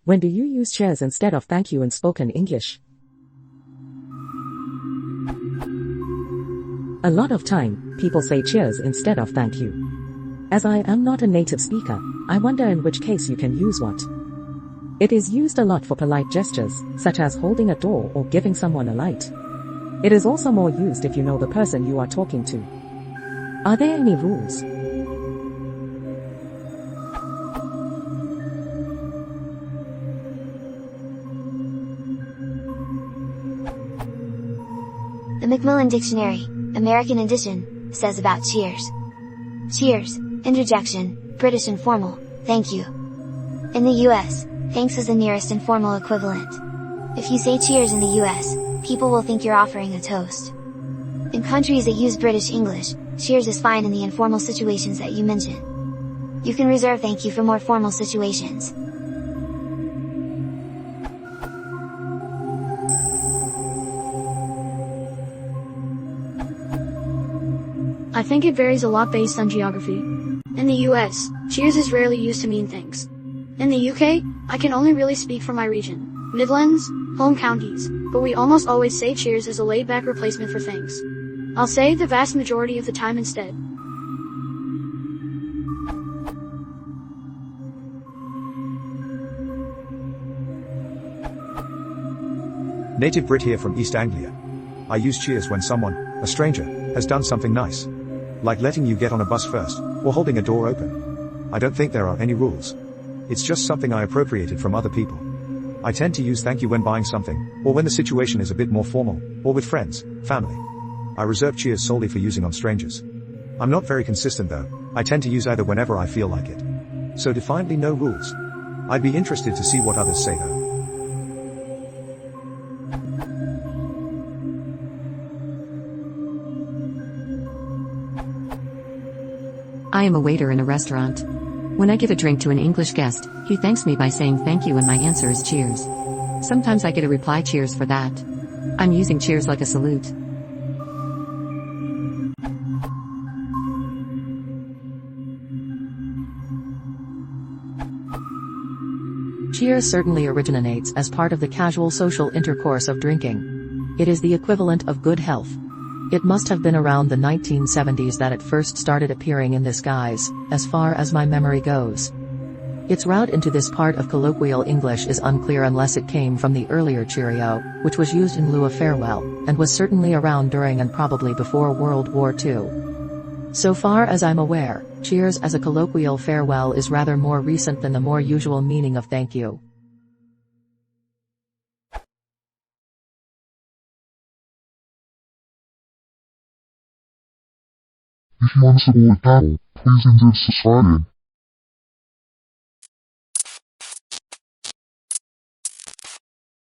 When do you use cheers instead of thank you in spoken English? A lot of time, people say cheers instead of thank you. As I am not a native speaker, I wonder in which case you can use what. It is used a lot for polite gestures, such as holding a door or giving someone a light. It is also more used if you know the person you are talking to. Are there any rules? The Macmillan Dictionary, American edition, says about cheers. Cheers, interjection, British informal, thank you. In the US, thanks is the nearest informal equivalent. If you say cheers in the US, people will think you're offering a toast. In countries that use British English, cheers is fine in the informal situations that you mention. You can reserve thank you for more formal situations. I think it varies a lot based on geography. In the US, cheers is rarely used to mean thanks. In the UK, I can only really speak for my region, Midlands, home counties, but we almost always say cheers as a laid-back replacement for thanks. I'll say the vast majority of the time instead. Native Brit here from East Anglia. I use cheers when someone, a stranger, has done something nice. Like letting you get on a bus first, or holding a door open. I don't think there are any rules. It's just something I appropriated from other people. I tend to use thank you when buying something, or when the situation is a bit more formal, or with friends, family. I reserve cheers solely for using on strangers. I'm not very consistent though, I tend to use either whenever I feel like it. So definitely no rules. I'd be interested to see what others say though. I am a waiter in a restaurant. When I give a drink to an English guest, he thanks me by saying thank you and my answer is cheers. Sometimes I get a reply cheers for that. I'm using cheers like a salute. Cheers certainly originates as part of the casual social intercourse of drinking. It is the equivalent of good health. It must have been around the 1970s that it first started appearing in this guise, as far as my memory goes. Its route into this part of colloquial English is unclear unless it came from the earlier cheerio, which was used in lieu of farewell, and was certainly around during and probably before World War II. So far as I'm aware, cheers as a colloquial farewell is rather more recent than the more usual meaning of thank you. If you want to support the channel, please enter subscribing.